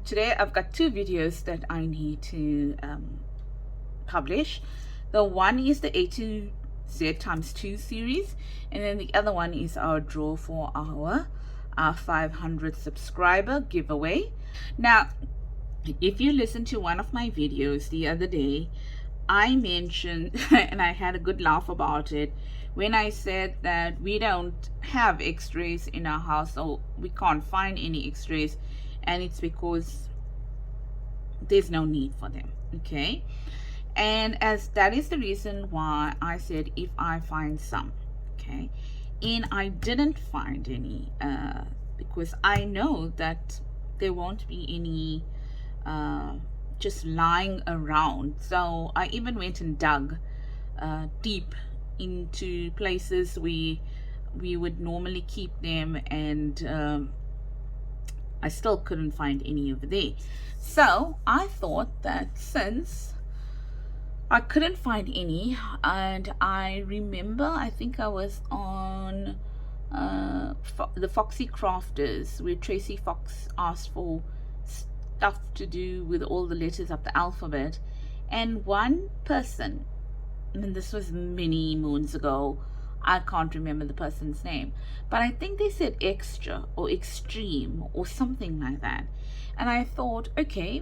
today I've got two videos that I need to publish. The one is the A to Z times 2 series, and then the other one is our draw for our 500 subscriber giveaway. Now, if you listen to one of my videos the other day, I mentioned and I had a good laugh about it when I said that we don't have x-rays in our house, or we can't find any x-rays, and it's because there's no need for them. Okay, and as that is the reason why I said if I find some. Okay, and I didn't find any because I know that there won't be any just lying around. So I even went and dug deep into places we would normally keep them, and I still couldn't find any over there. So I thought that since I couldn't find any, and I remember I think I was on the Foxy Crafters, where Tracy Fox asked for stuff to do with all the letters of the alphabet, and one person, and this was many moons ago, I can't remember the person's name, but I think they said extra or extreme or something like that. And I thought, okay,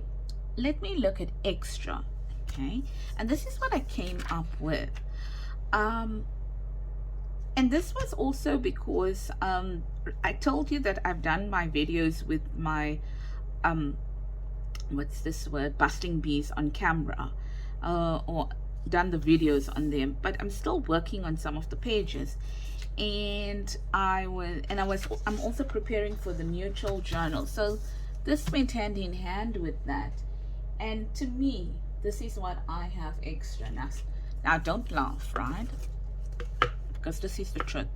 let me look at extra. Okay, and this is what I came up with. And this was also because I told you that I've done my videos with my what's this word, busting bees on camera, or done the videos on them, but I'm still working on some of the pages, and I'm also preparing for the mutual journal, so this went hand in hand with that. And to me, this is what I have extra. Now don't laugh, right, because this is the truth,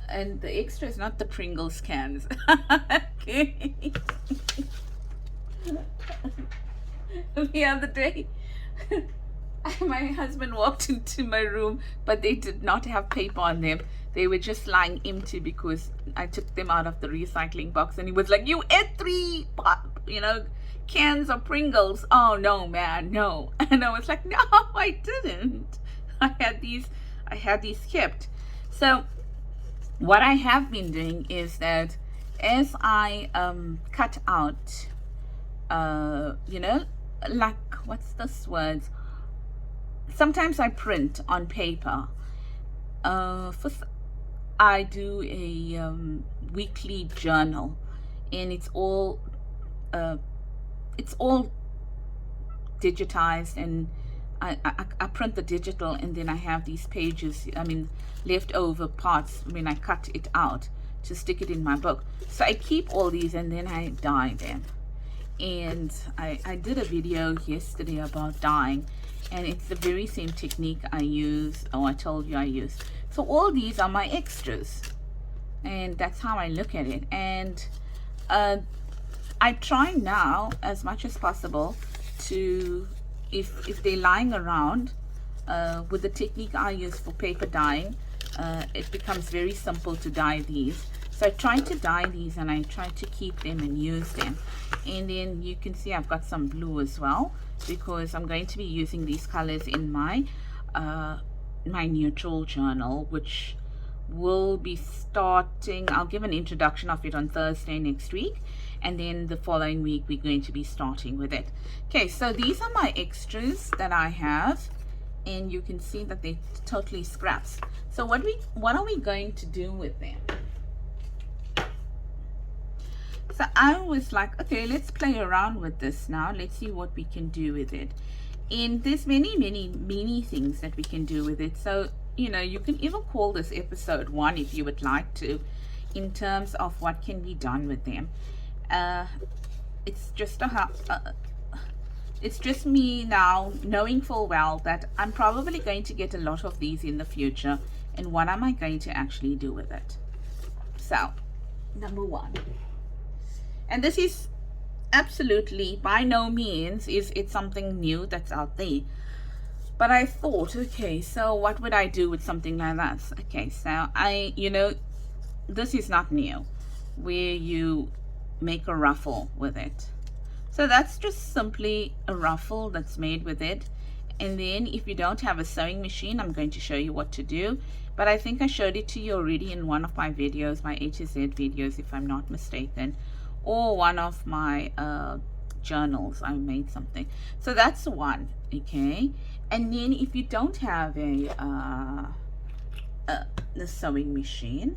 and the extra is not the Pringles cans. Okay. The other day my husband walked into my room, but they did not have paper on them. They were just lying empty because I took them out of the recycling box, and he was like, you ate 3 cans of Pringles. Oh no, man, no. And I was like, no, I didn't. I had these kept. So what I have been doing is that as I cut out like, what's this word, sometimes I print on paper. I do a weekly journal, and it's all digitized, and I print the digital, and then I have these pages, leftover parts when I cut it out to stick it in my book. So I keep all these, and then I dye them. And I did a video yesterday about dyeing, and it's the very same technique I use, or I told you I use. So all these are my extras, and that's how I look at it. And I try now as much as possible to, if they're lying around, with the technique I use for paper dyeing, it becomes very simple to dye these. So I try to dye these, and I try to keep them and use them. And then you can see I've got some blue as well, because I'm going to be using these colors in my my neutral journal, which will be starting. I'll give an introduction of it on Thursday next week, and then the following week we're going to be starting with it. Okay, so these are my extras that I have, and you can see that they're totally scraps. So what are we going to do with them? So I was like, okay, let's play around with this now. Let's see what we can do with it. And there's many things that we can do with it. So, you can even call this episode 1 if you would like to, in terms of what can be done with them. It's just me now knowing full well that I'm probably going to get a lot of these in the future, and what am I going to actually do with it? So, number 1. And this is absolutely, by no means is it something new that's out there, but I thought, okay, so what would I do with something like that? Okay, so this is not new, where you make a ruffle with it. So that's just simply a ruffle that's made with it. And then if you don't have a sewing machine, I'm going to show you what to do. But I think I showed it to you already in one of my videos, my A to Z videos, if I'm not mistaken, or one of my journals. I made something. So that's one, okay? And then if you don't have the sewing machine,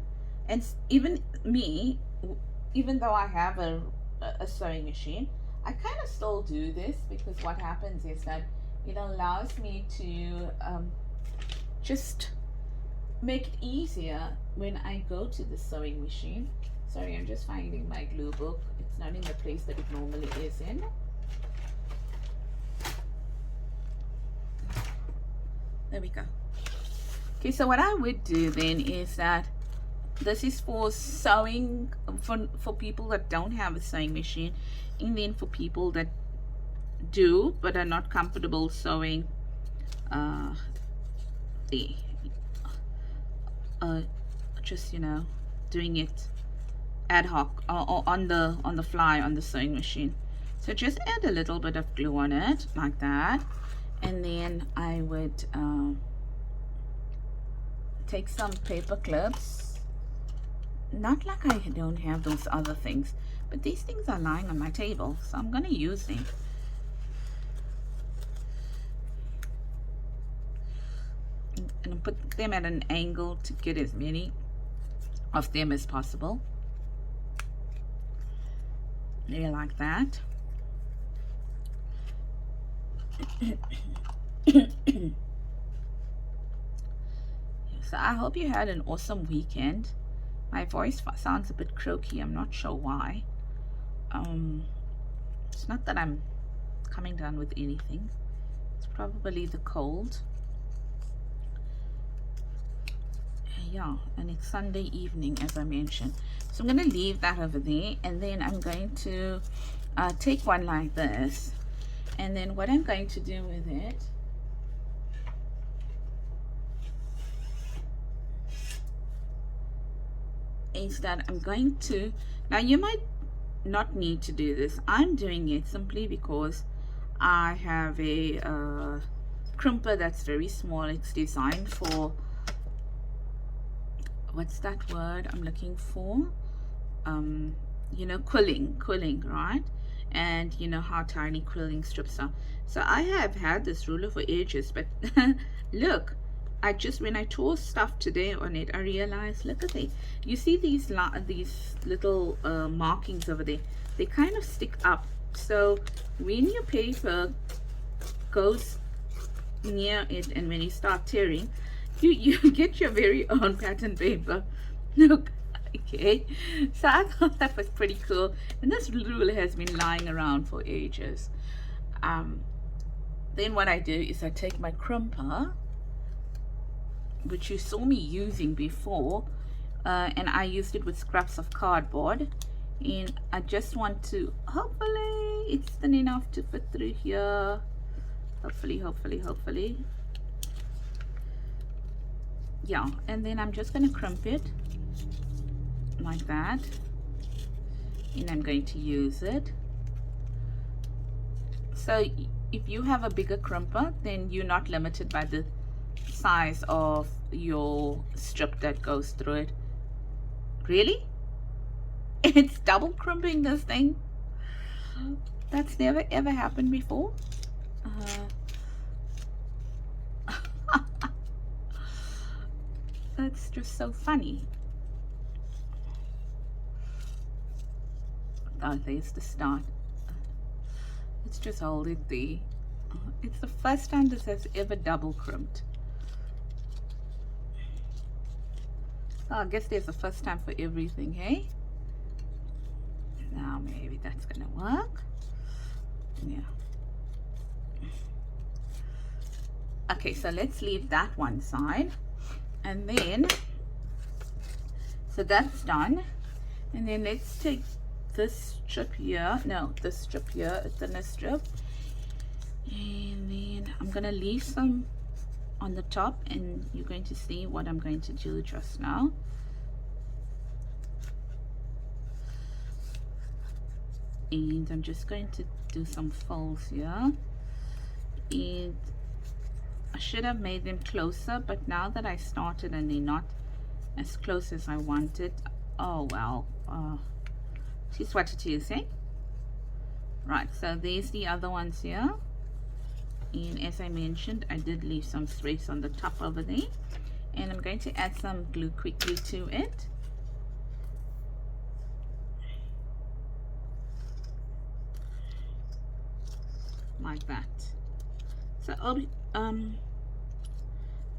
and even me, even though I have a sewing machine, I kind of still do this, because what happens is that it allows me to just make it easier when I go to the sewing machine. Sorry, I'm just finding my glue book. It's not in the place that it normally is in. There we go. Okay, so what I would do then is that this is for sewing, for people that don't have a sewing machine, and then for people that do but are not comfortable sewing just, you know, doing it ad hoc or on the fly on the sewing machine. So just add a little bit of glue on it like that, and then I would take some paper clips. Not like I don't have those other things, but these things are lying on my table, so I'm going to use them. And put them at an angle to get as many of them as possible. There, like that. So I hope you had an awesome weekend. My voice sounds a bit croaky. I'm not sure why. It's not that I'm coming down with anything. It's probably the cold. Yeah, and it's Sunday evening, as I mentioned. So I'm going to leave that over there, and then I'm going to take one like this, and then what I'm going to do with it is that I'm going to, now you might not need to do this. I'm doing it simply because I have a crimper that's very small. It's designed for, what's that word I'm looking for? You know, quilling, right? And you know how tiny quilling strips are. So I have had this ruler for ages, but look, when I tore stuff today on it, I realized, look at it. You see these little markings over there? They kind of stick up. So when your paper goes near it, and when you start tearing, you get your very own pattern paper. Look, okay. So I thought that was pretty cool, and this ruler has been lying around for ages. Then what I do is I take my crimper, which you saw me using before, and I used it with scraps of cardboard, and I just want to, hopefully it's thin enough to fit through here, hopefully. Yeah, and then I'm just going to crimp it like that, and I'm going to use it. So if you have a bigger crimper, then you're not limited by the size of your strip that goes through it. Really? It's double crimping this thing? That's never ever happened before. That's just so funny. Oh, there's the start. Let's just hold it there. It's the first time this has ever double crimped. Oh, I guess there's a first time for everything, hey? Now maybe that's gonna work. Yeah. Okay, so let's leave that one side. And then, so that's done. And then let's take this strip here, this strip here, a thinner strip, and then I'm gonna leave some on the top, and you're going to see what I'm going to do just now. and I'm just going to do some folds here. And I should have made them closer, but now that I started and they're not as close as I wanted, oh well, it is what it is, eh? Right, so there's the other ones here, and as I mentioned, I did leave some space on the top over there, and I'm going to add some glue quickly to it. Like that. So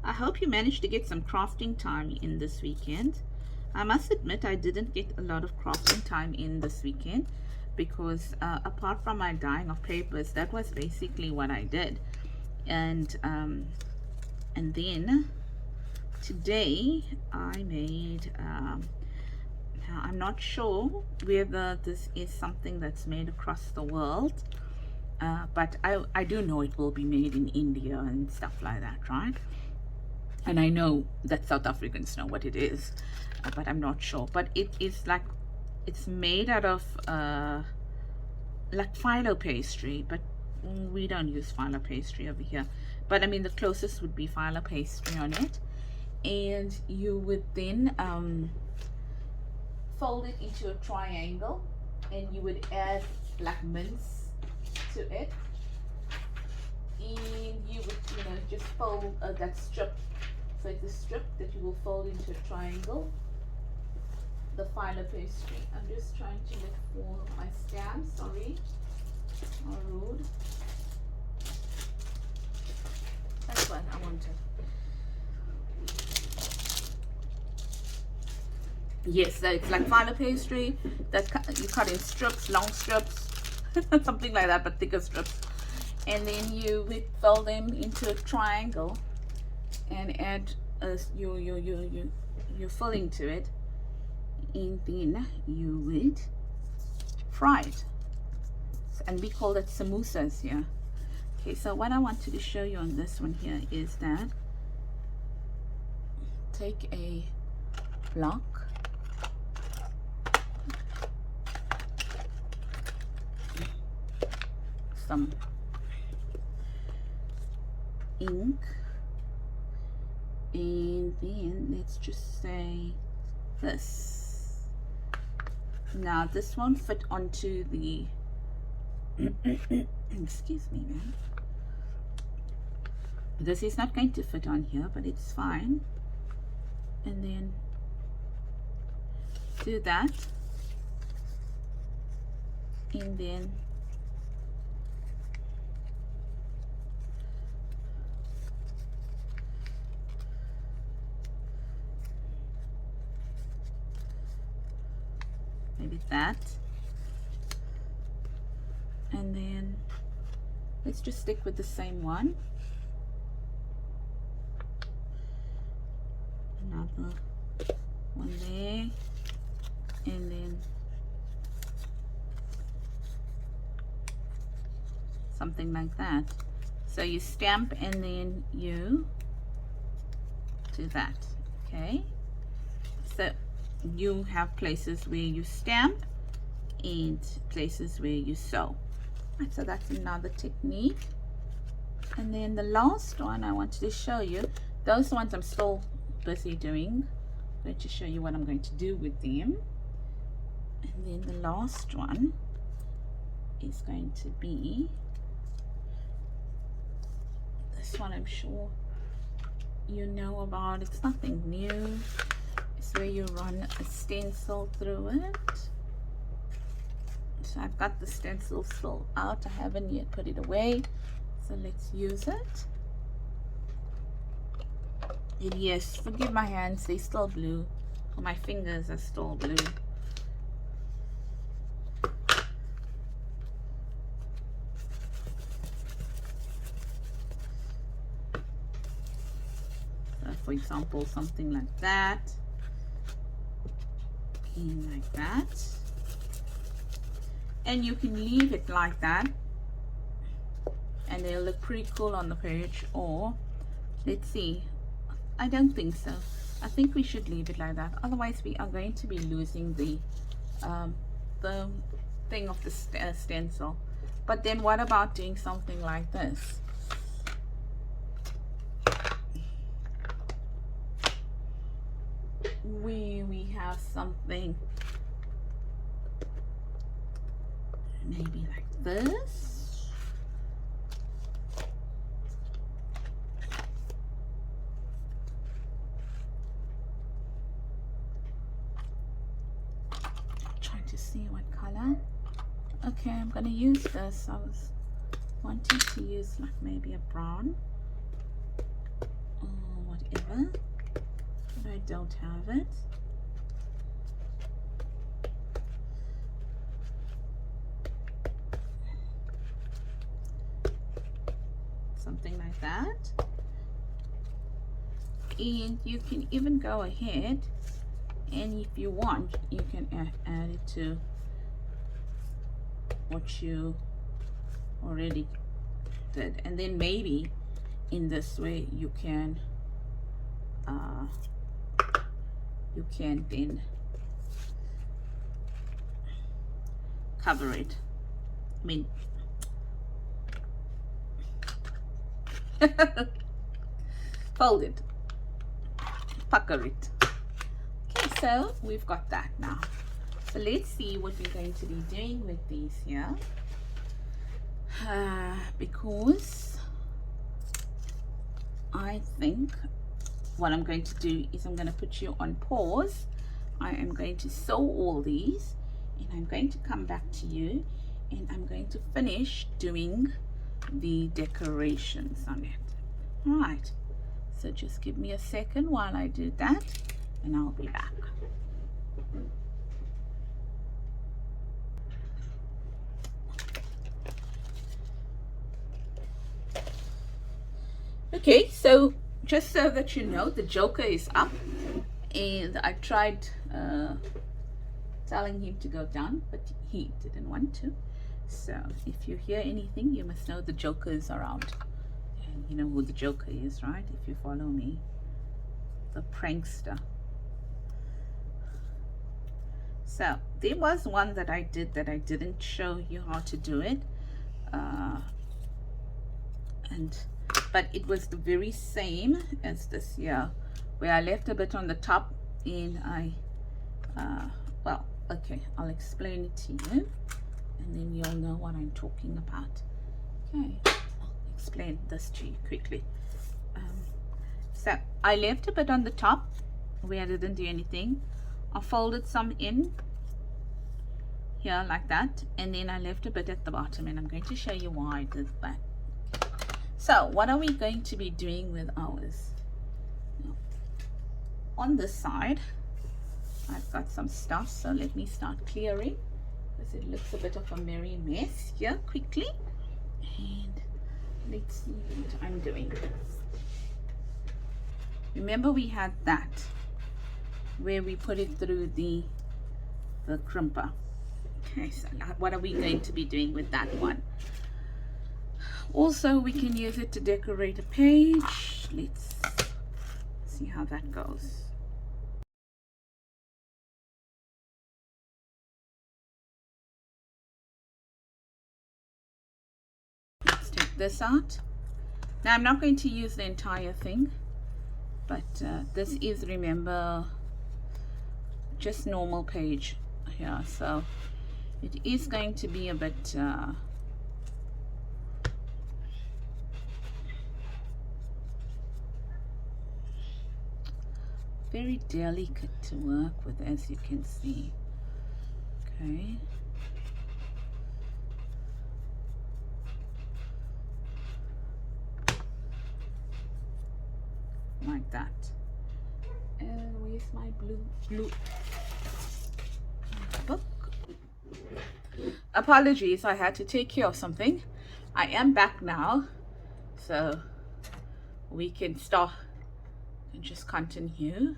I hope you managed to get some crafting time in this weekend. I must admit I didn't get a lot of crafting time in this weekend because apart from my dyeing of papers, that was basically what I did. And then today I made now I'm not sure whether this is something that's made across the world, but I do know it will be made in India and stuff like that, right? And I know that South Africans know what it is, but I'm not sure. But it is like, it's made out of like phyllo pastry, but we don't use phyllo pastry over here. But I mean, the closest would be phyllo pastry on it. And you would then fold it into a triangle, and you would add like mince to it, and you would, you know, just fold that strip. So it's a strip that you will fold into a triangle, the phyllo pastry. I'm just trying to look for my stamps, sorry, how rude. That's what I wanted. Yes, so it's like phyllo pastry that you cut in strips, long strips, something like that, but thicker strips. And then you would fold them into a triangle and add your filling to it, and then you would fry it. And we call it samosas here. Okay, so what I wanted to show you on this one here is that take a block, some ink, and then let's just say this. Now this won't fit onto the excuse me, man. This is not going to fit on here, but it's fine. And then do that, and then maybe that, and then let's just stick with the same one. Another one there, and then something like that. So you stamp and then you do that. Okay, so you have places where you stamp and places where you sew. Right, so that's another technique. And then the last one I wanted to show you, those ones I'm still busy doing. I'm going to show you what I'm going to do with them. And then the last one is going to be this one. I'm sure you know about. It's nothing new. It's where you run a stencil through it. So I've got the stencil still out. I haven't yet put it away, so let's use it. And yes, forgive my hands, they're still blue. My fingers are still blue. So for example, something like that, and like that. And you can leave it like that and they'll look pretty cool on the page. Or let's see, I don't think so. I think we should leave it like that, otherwise we are going to be losing the thing of the stencil. But then what about doing something like this? We have something maybe like this. Trying to see what color. Okay, I'm gonna use this. I was wanting to use like maybe a brown or whatever, but I don't have it. Something like that. And you can even go ahead, and if you want, you can add it to what you already did, and then maybe in this way you can then cover it. I mean, fold it, pucker it. Okay, so we've got that now. So let's see what we're going to be doing with these here. Because I think what I'm going to do is I'm going to put you on pause. I am going to sew all these, and I'm going to come back to you, and I'm going to finish doing the decorations on it. All right, so just give me a second while I do that, and I'll be back. Okay, so just so that you know, the joker is up, and I tried telling him to go down, but he didn't want to. So if you hear anything, you must know the joker is around, and you know who the joker is, right? If you follow me, the prankster. So there was one that I did that I didn't show you how to do it, but it was the very same as this here, where I left a bit on the top, and I well, okay, I'll explain it to you, and then you'll know what I'm talking about. Okay, I'll explain this to you quickly. So I left a bit on the top where I didn't do anything. I folded some in here like that, and then I left a bit at the bottom, and I'm going to show you why I did that. So what are we going to be doing with ours? On this side, I've got some stuff, so let me start clearing, because it looks a bit of a merry mess here quickly. And let's see what I'm doing. Remember, we had that where we put it through the crimper. Okay, so what are we going to be doing with that one? Also, we can use it to decorate a page. Let's see how that goes. Let's take this out. Now, I'm not going to use the entire thing, but this is, remember, just normal page here, so it is going to be a bit very delicate to work with, as you can see. Okay, like that. And where's my blue book? Apologies, I had to take care of something. I am back now, so we can start and just continue.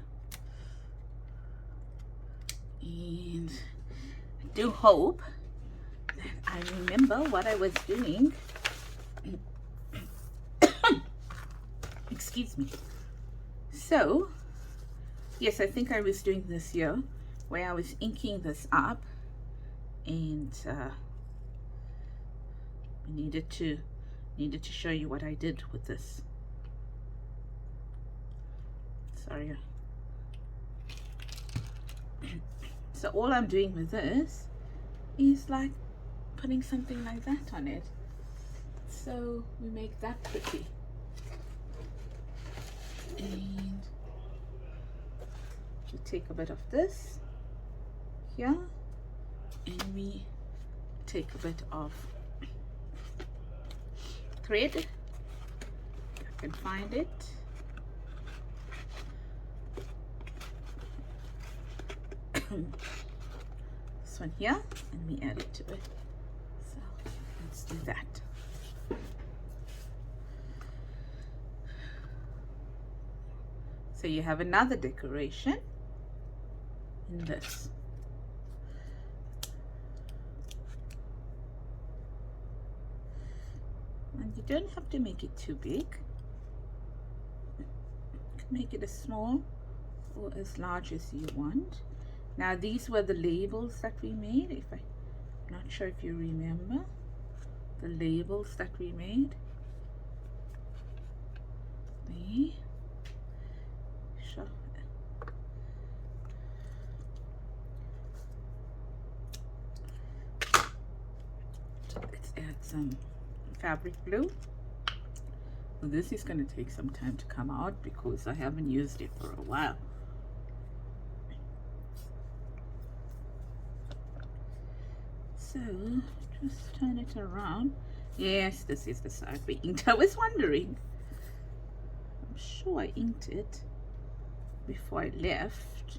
And I do hope that I remember what I was doing. Excuse me. So yes, I think I was doing this here, where I was inking this up, and needed to show you what I did with this. Sorry. So all I'm doing with this is like putting something like that on it, so we make that pretty. And we take a bit of this here, and we take a bit of thread, if I can find it. This one here, and we add it to it. So let's do that. So you have another decoration in this. And you don't have to make it too big. You can make it as small or as large as you want. Now these were the labels that we made. I'm not sure if you remember the labels that we made. Sure. Let's add some fabric glue. Well, this is going to take some time to come out because I haven't used it for a while. So just turn it around. Yes, this is the side we inked. I was wondering. I'm sure I inked it before I left.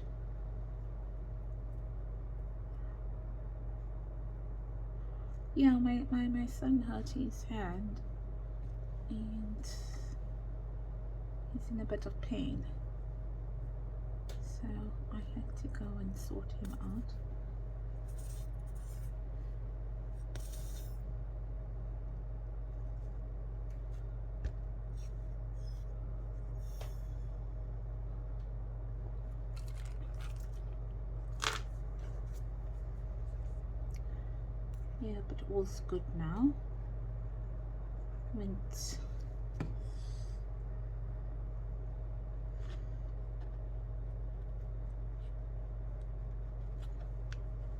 Yeah, my son hurt his hand and he's in a bit of pain. So I had to go and sort him out. Yeah, but all's good now. Went.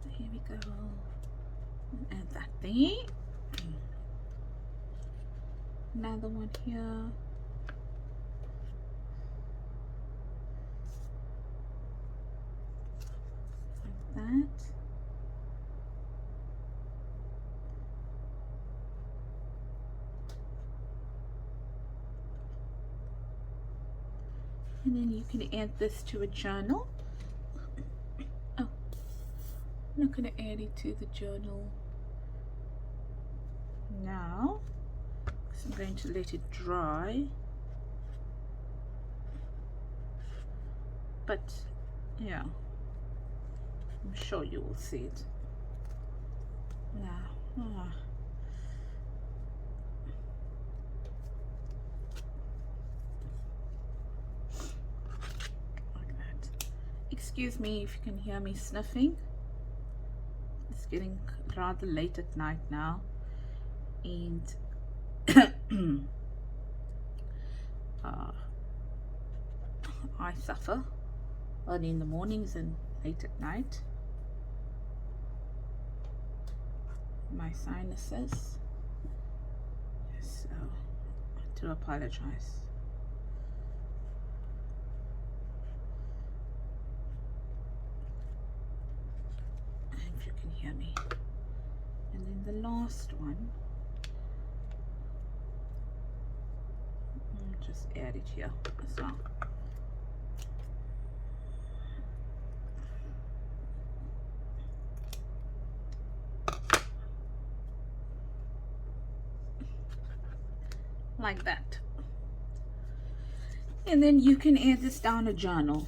Here we go. Add that there. Another one here. Like that. And then you can add this to a journal. Oh, I'm not going to add it to the journal now because I'm going to let it dry. But yeah, I'm sure you will see it now. Excuse me if you can hear me sniffing. It's getting rather late at night now, and I suffer early in the mornings and late at night. My sinuses. So I do apologize. Hear me. And then the last one, I'll just add it here as well. Like that. And then you can add this down a journal.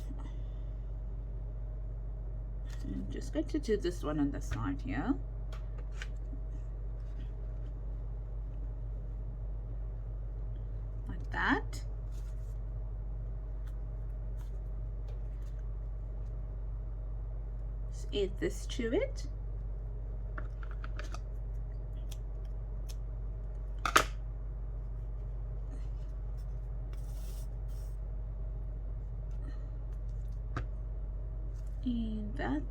I'm just going to do this one on the side here. Like that. Just add this to it. And that,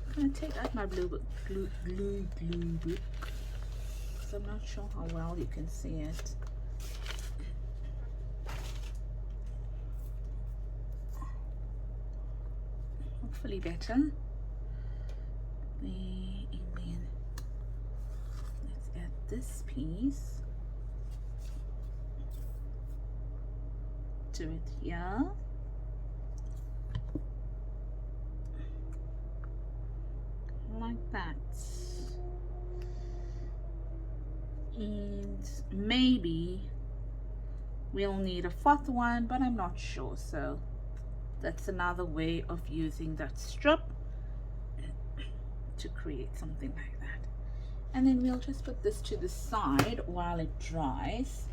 I'm gonna take out my glue book because I'm not sure how well you can see it. Hopefully better. And then let's add this piece to it here. Like that. And maybe we'll need a fourth one, but I'm not sure. So that's another way of using that strip to create something like that. And then we'll just put this to the side while it dries.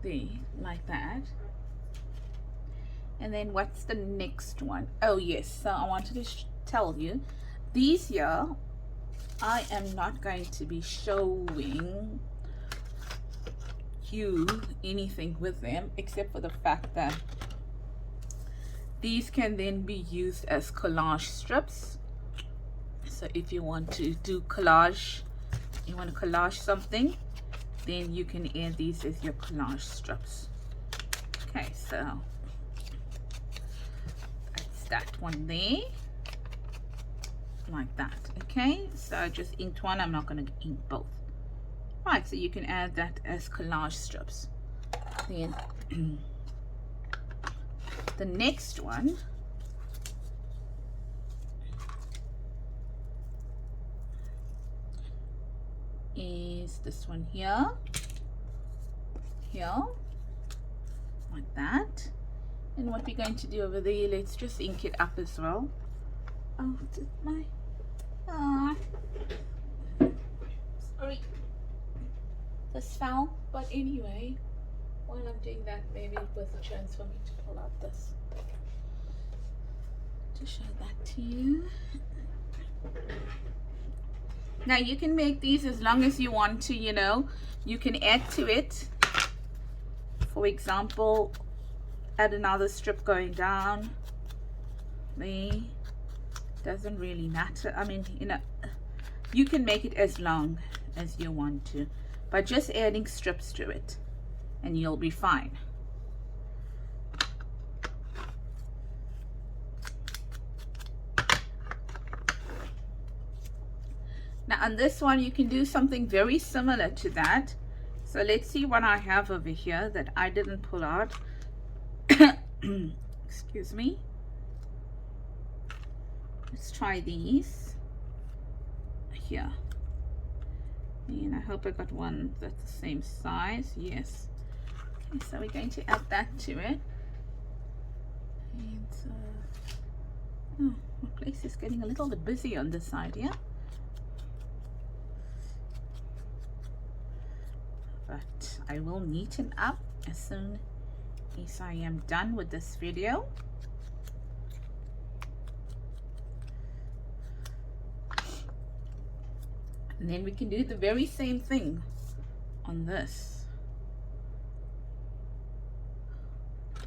There, like that. And then what's the next one? Oh yes, so I wanted to tell you, these here, I am not going to be showing you anything with them except for the fact that these can then be used as collage strips. So if you want to do collage, you want to collage something, then you can add these as your collage strips. Okay, so that's that one there, like that. Okay, so I just inked one, I'm not going to ink both. Right, so you can add that as collage strips. Then the next one is this one here, like that. And what we're going to do over there, let's just ink it up as well. Oh, did my sorry, this fell. But anyway, while I'm doing that, maybe it was a chance for me to pull out this to show that to you. Now you can make these as long as you want to, you know. You can add to it, for example, add another strip going down there. Doesn't really matter. I mean, you know, you can make it as long as you want to by just adding strips to it, and you'll be fine. Now on this one you can do something very similar to that. So let's see what I have over here that I didn't pull out. Excuse me. Let's try these here. And I hope I got one that's the same size. Yes. Okay, so we're going to add that to it. And oh, my place is getting a little bit busy on this side here. But I will neaten up as soon as I am done with this video. And then we can do the very same thing on this.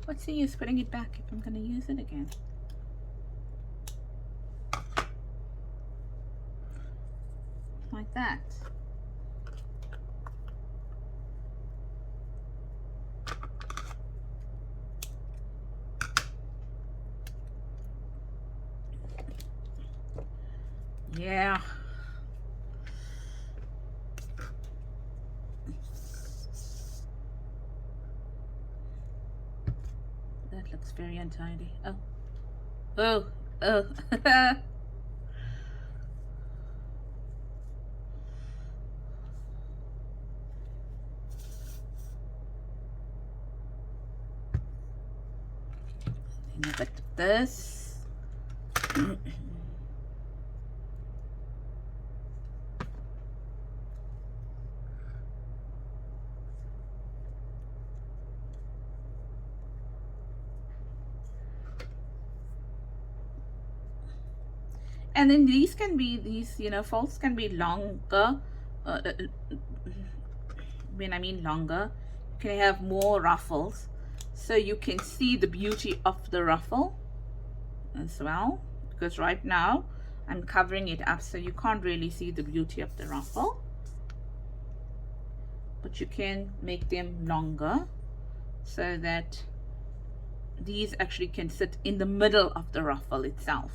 What's the use putting it back if I'm going to use it again? Like that. Yeah. That looks very untidy. Oh. Oh. Oh. A bit of this. And then these can be, you know, folds can be longer. When I mean longer, you can have more ruffles, so you can see the beauty of the ruffle. as well, because right now I'm covering it up so you can't really see the beauty of the ruffle, but you can make them longer so that these actually can sit in the middle of the ruffle itself.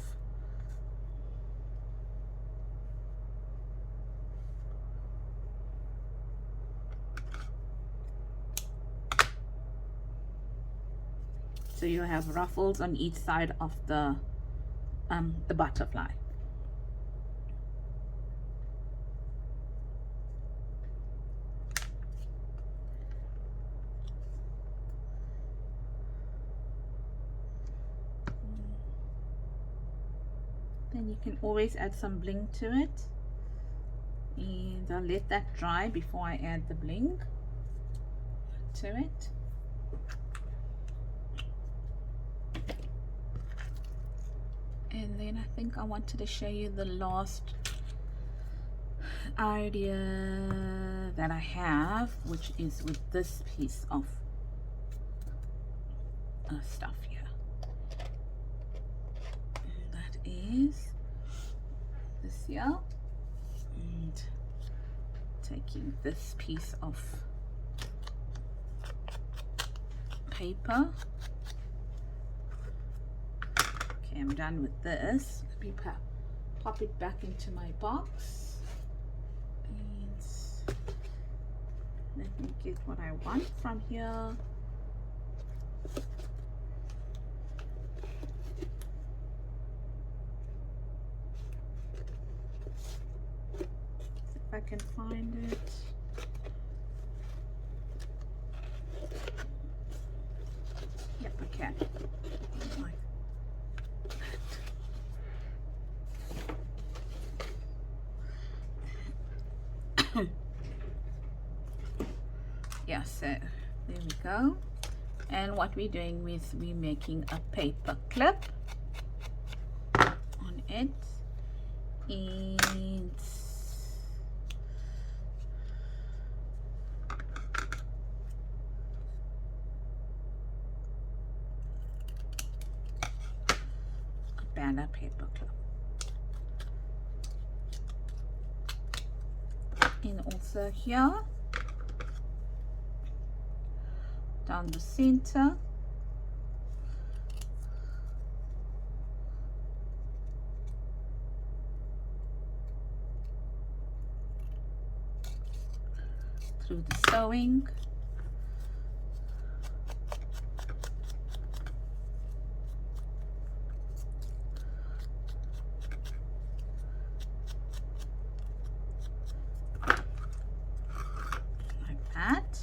So you have ruffles on each side of the butterfly. Then you can always add some bling to it, and I'll let that dry before I add the bling to it. And then I think I wanted to show you the last idea that I have, which is with this piece of stuff here. And that is this here, and taking this piece of paper. Okay, I'm done with this. Let me pop it back into my box, and let me get what I want from here. If I can find it. Yep, I can. Yeah, so there we go. And what we're doing is we're making a paper clip on it, and a banner paper clip. And also here down the center, through the sewing, like that.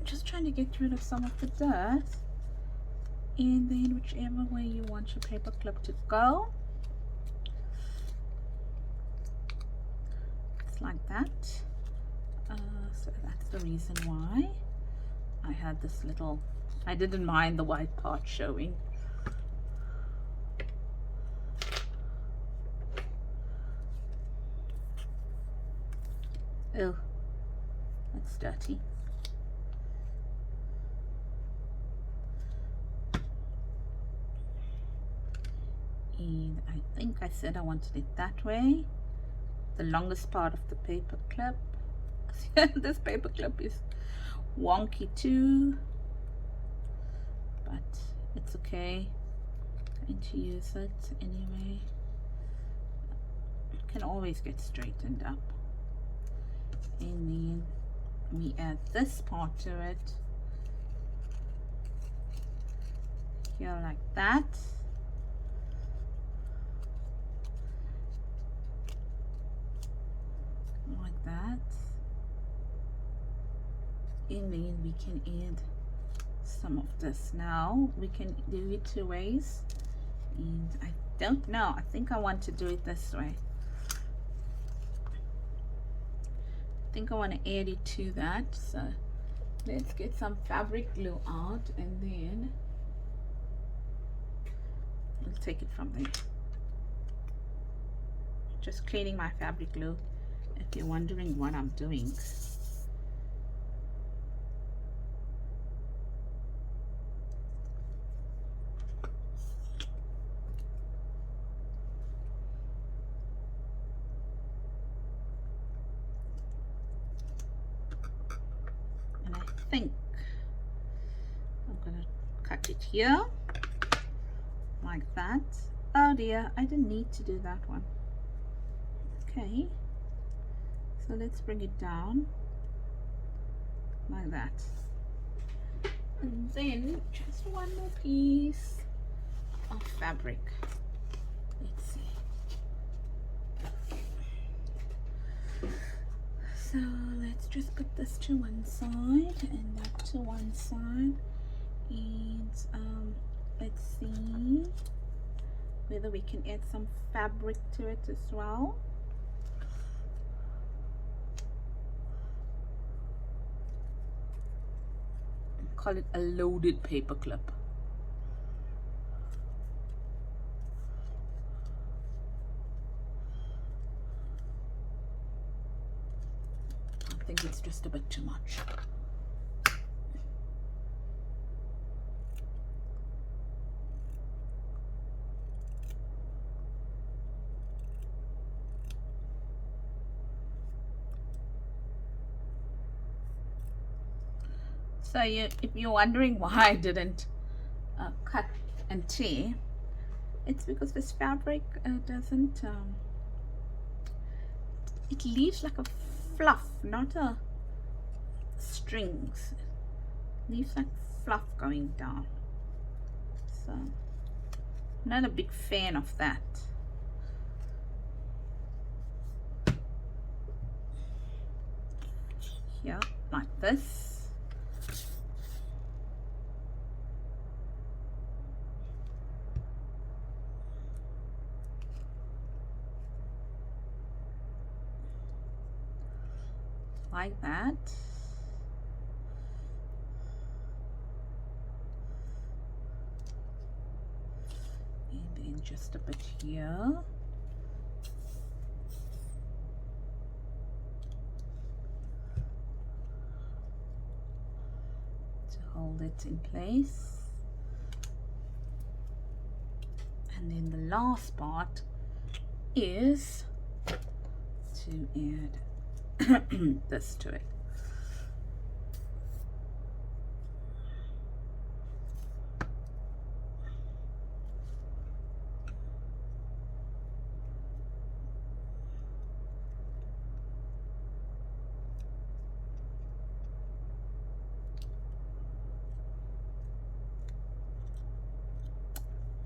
Just trying to get rid of some of the dirt, and then whichever way you want your paper clip to go, it's like that. So that's the reason why I had this little, I didn't mind the white part showing. Oh, that's dirty. And I think I said I wanted it that way. The longest part of the paper clip. This paper clip is wonky too, but it's okay. I'm going to use it anyway. It can always get straightened up. And then we add this part to it here, like that. Like that. And then we can add some of this. Now we can do it two ways, and I don't know, I think I want to do it this way. I think I want to add it to that. So let's get some fabric glue out, and then we'll take it from there. Just cleaning my fabric glue if you're wondering what I'm doing. think I'm gonna cut it here like that. Oh dear, I didn't need to do that one. Okay, so let's bring it down like that, and then just one more piece of fabric. Let's see. So let's just put this to one side and that to one side, and let's see whether we can add some fabric to it as well. Call it a loaded paper clip. I think it's just a bit too much. So if you're wondering why I didn't cut and tear, it's because this fabric doesn't, it leaves like a fluff, not a strings. It leaves like fluff going down. So I'm not a big fan of that. Here, like this. Like that. And then just a bit here. To hold it in place. And then the last part is to add this to it.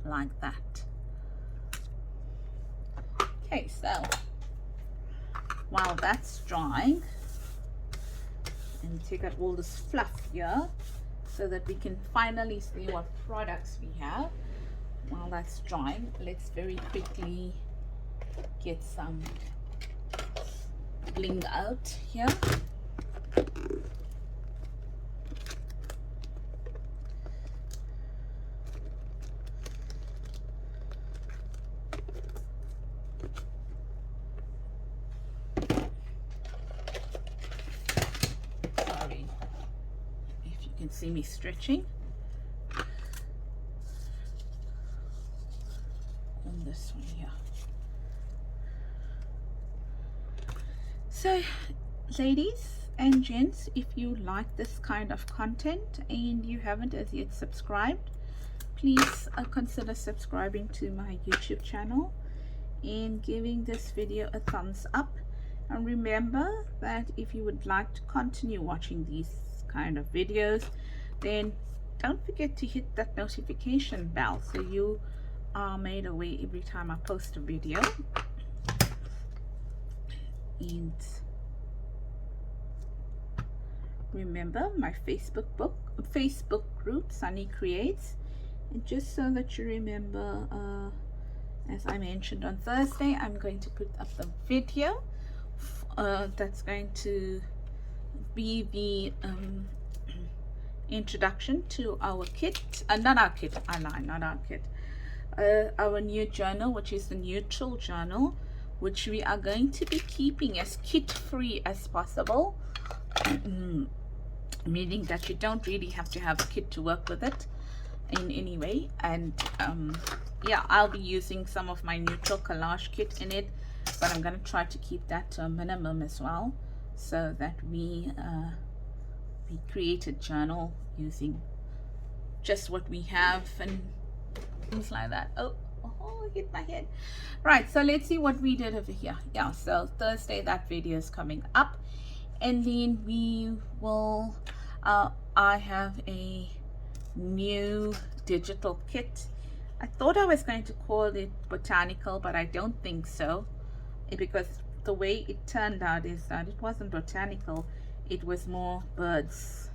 Like that. Okay, so while that's drying, and take out all this fluff here so that we can finally see what products we have. While that's drying, let's very quickly get some bling out here. See me stretching on this one here. So ladies and gents, if you like this kind of content and you haven't as yet subscribed, please consider subscribing to my YouTube channel and giving this video a thumbs up. And remember that if you would like to continue watching these kind of videos, then don't forget to hit that notification bell so you are made aware every time I post a video. And remember my Facebook group, Sunny Creates. And just so that you remember, as I mentioned on Thursday, I'm going to put up the video that's going to be the introduction to our kit, not our kit, our new journal, which is the neutral journal, which we are going to be keeping as kit free as possible, meaning that you don't really have to have a kit to work with it in any way. And yeah, I'll be using some of my neutral collage kit in it, but I'm going to try to keep that to a minimum as well, so that we we create a journal using just what we have and things like that. Oh, hit my head. Right, so let's see what we did over here. Yeah, so Thursday that video is coming up, and then we will I have a new digital kit. I thought I was going to call it botanical, but I don't think so, because the way it turned out is that it wasn't botanical, it was more birds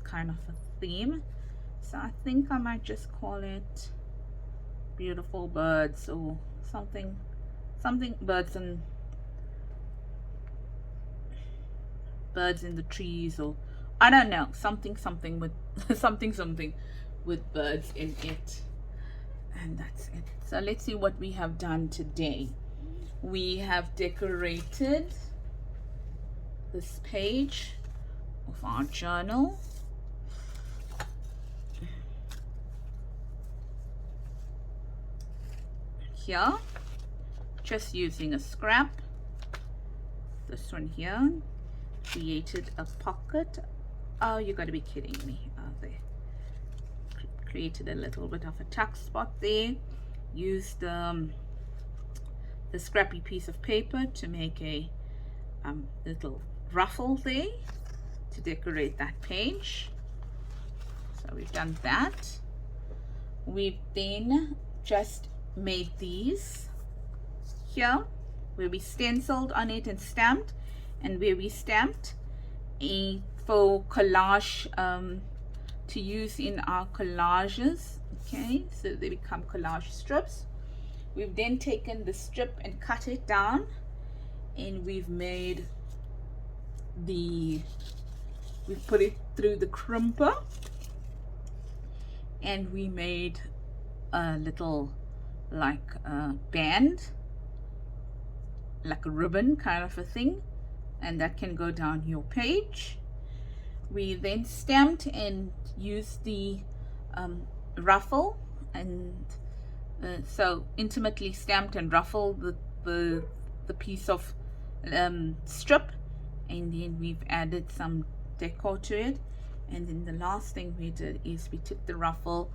kind of a theme. So I think I might just call it beautiful birds or something birds in the trees, or I don't know, something with something with birds in it. And that's it. So let's see what we have done today. We have decorated this page of our journal. Here, just using a scrap. This one here, created a pocket. Oh, you got to be kidding me. There. Created a little bit of a tuck spot there. Used the scrappy piece of paper to make a little ruffle there to decorate that page. So we've done that. We've then just made these here where we stenciled on it and stamped, and where we stamped for collage, to use in our collages. Okay, so they become collage strips. We've then taken the strip and cut it down, and we've put it through the crimper, and we made a little like a band, like a ribbon kind of a thing, and that can go down your page. We then stamped and used the ruffle, and so intimately stamped and ruffled the piece of strip, and then we've added some decor to it. And then the last thing we did is we took the ruffle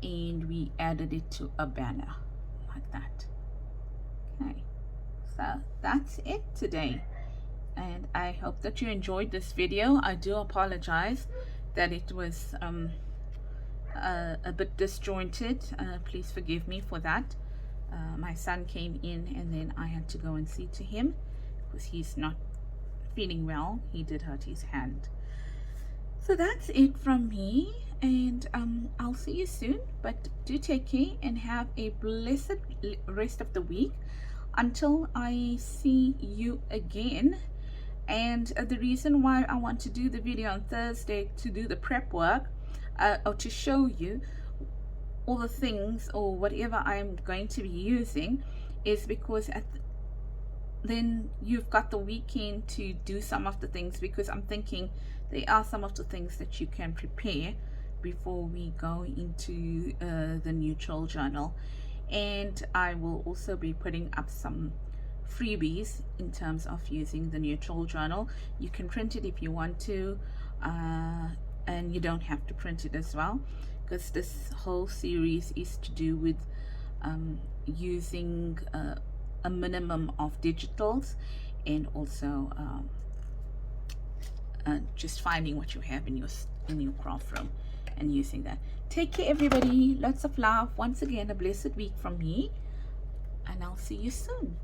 and we added it to a banner like that. Okay, so that's it today, and I hope that you enjoyed this video. I do apologize that it was a bit disjointed. Please forgive me for that. My son came in and then I had to go and see to him because he's not feeling well. He did hurt his hand. So that's it from me, and I'll see you soon, but do take care and have a blessed rest of the week until I see you again. And the reason why I want to do the video on Thursday to do the prep work, or to show you all the things or whatever I'm going to be using, is because then you've got the weekend to do some of the things, because I'm thinking there are some of the things that you can prepare before we go into the neutral journal. And I will also be putting up some freebies in terms of using the neutral journal. You can print it if you want to, and you don't have to print it as well, because this whole series is to do with using a minimum of digitals, and also just finding what you have in your craft room and using that. Take care, everybody. Lots of love. Once again, a blessed week from me, and I'll see you soon.